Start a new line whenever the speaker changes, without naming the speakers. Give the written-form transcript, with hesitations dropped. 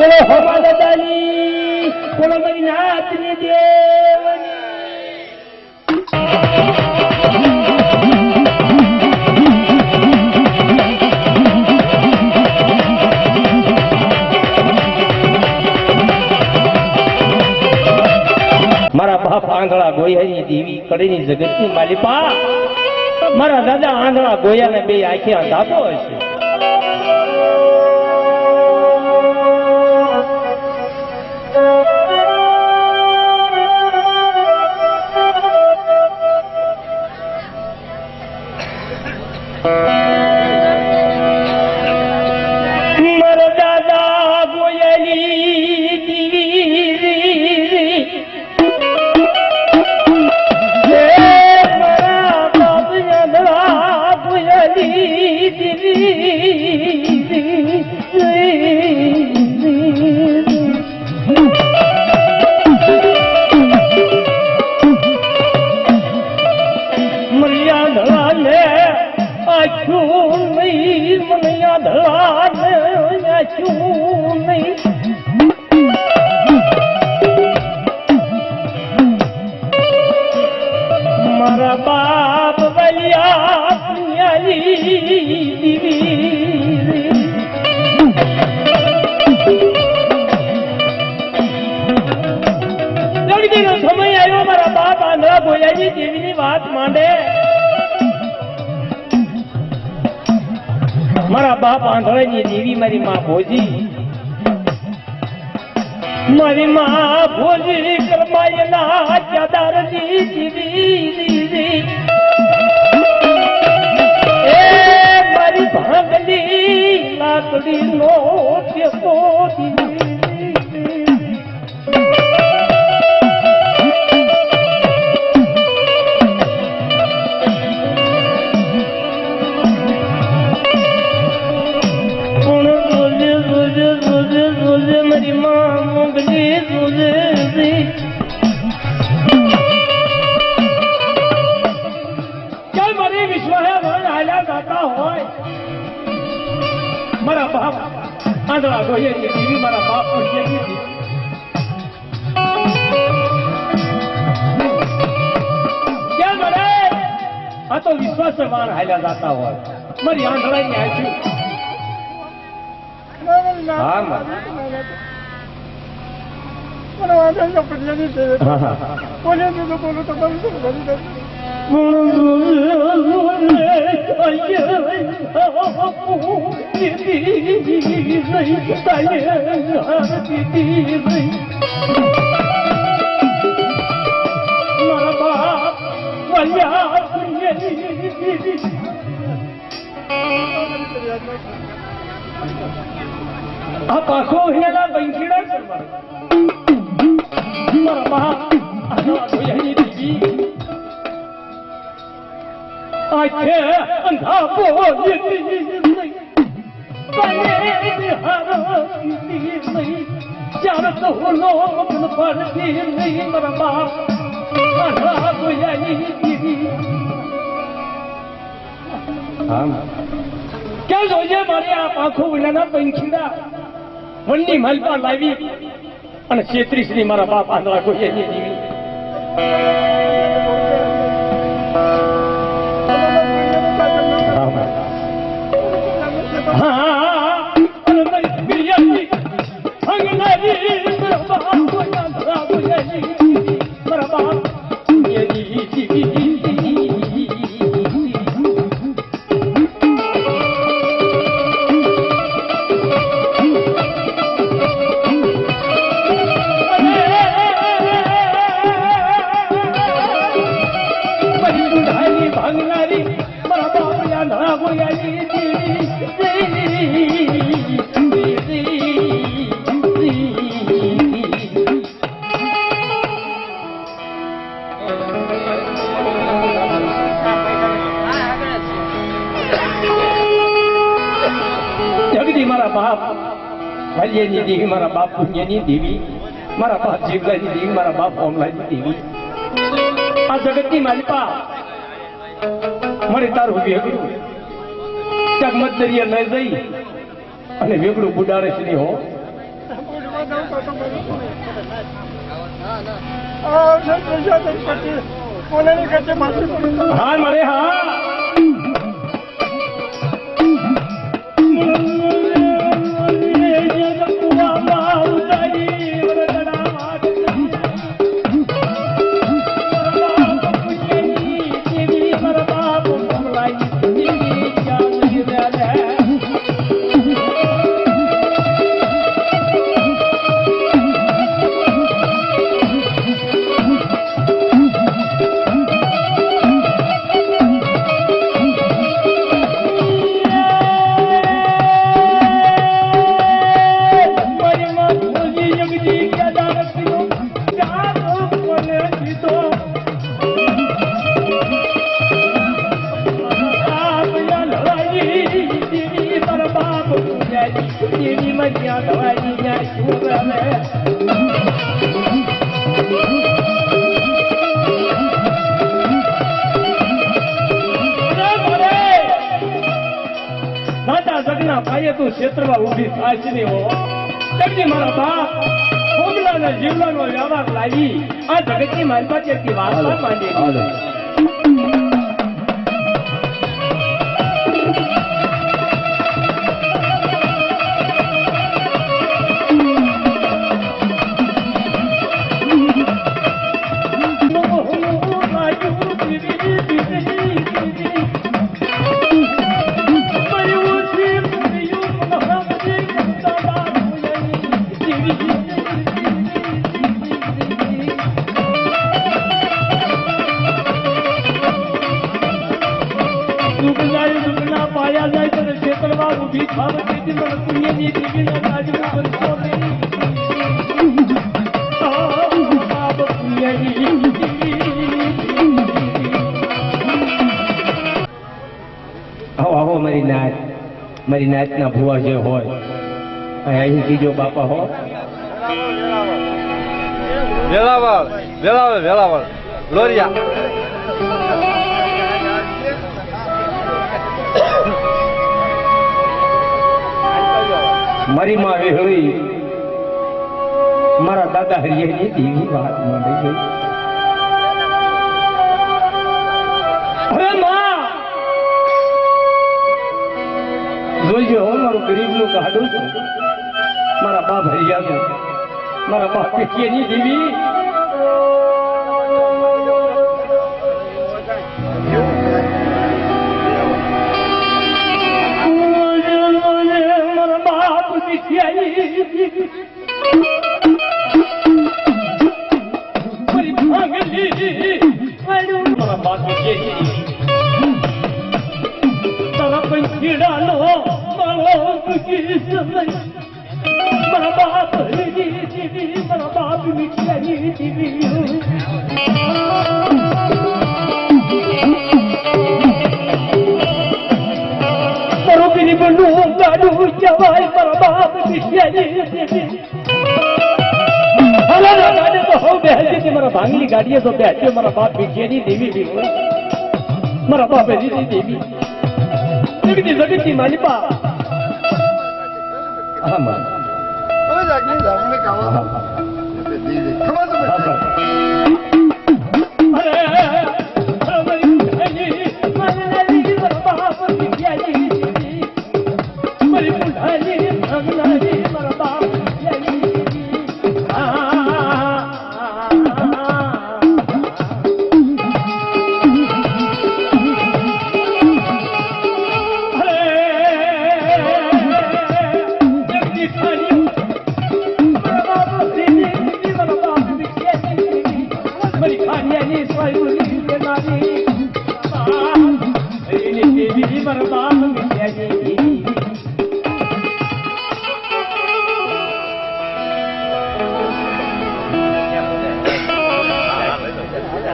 બોલો હવા દાદાની, બોલો મારી નાથની દેવની. મારા બાપ આંધળા ગોયાની દેવી કડીની જગતની માલિપા, મારા દાદા આંધળા ગોયાને બે આંખે અંધાતો હશે. મારા દાદા ગોયાની દેવી મારા બાપ વલિયા પુણ્યાલી દીવી જલ્દીનો સમય આવ્યો. મારા બાપ આંધળા ગોયાજી દેવીની વાત માંડે. મારા બાપ આંધળાની દેવી મારી માં ભોજી, મારી માં ભોજી કરમાયના ચાદરની દીવી એ મારી ભાંગલી લાકડી નો ટેકો મારી માં મોગલી રોજે ચાલ મારી વિશ્વાસ હાલ્યા ગાતા હોય. મારા બાપ આંધળા ગોયાની દેવી, મારા બાપ પુણ્યની દેવી. ક્યાં મળે આ તો વિશ્વાસ વાળ હાલ્યા ગાતા હોય. મારી આંધળાની આંખી હા आप आंखों हिला बंकीड़ा मारा बाप आंधळा गोयानी देवी आंखे अंधा बोली नहीं काने निहारती नहीं चार तो लोग पड़ती नहीं. मारा बाप आंधळा गोयानी देवी क्या જોઈએ મારે આ આંખો વિનાના પંખીડા વનની માલપા લાવી અને 33 ની મારા બાપ આંધળા ગોયાની દેવી. મારા બાપ ભાલ્યની દેવી, મારા બાપ પુણ્યની દેવી, મારા બાપ જીવલાની દેવી, મારા બાપ ઓમલાની દેવી, આ જગતની માલિકા મને તારું વેગળું ચકમત દરિયા લઈ જઈ અને વેગળું બુડાડે છે હો. હા મારે હા ક્ષેત્રમાં ઉભી થાય છે ને મારા બાપ ભોગલાને જીવલાનો વ્યવહાર લાવી આ જગતની મારી પાસે વાર્તા માંડી મારી નાચના ભુવા જે હોય અહીં કીજો બાપા હો
વેલાવળ વેલાવળ વેલાવળ લોરિયા
મારી માં વેહળી મારા દાદા હરિયાની દેવી વાત માંડી ગઈ જોઈજો મારું ગરીબનું કાઢું છું મારા બાપ હરિયા મારા બાપ પેટીની દેવી મારા બાપ મારા બાપ તારા પંખીડાનો મારા બાપ મારા બાપ મીઠાઈ દીવી મારો ગરીબનું ગાડું જવાય મારા બાપ મીઠાઈ દીવી હલા ગાડે તો હો બેહજી મારા ભાંગલી ગાડીએ તો બેહજો મારા બાપ મીઠાઈ દેવી મારા બાપ હરી દેવી જગતી માલિપા હા માં
ઓય જાગની જામને કાવા દીદી ખબર છે
અરે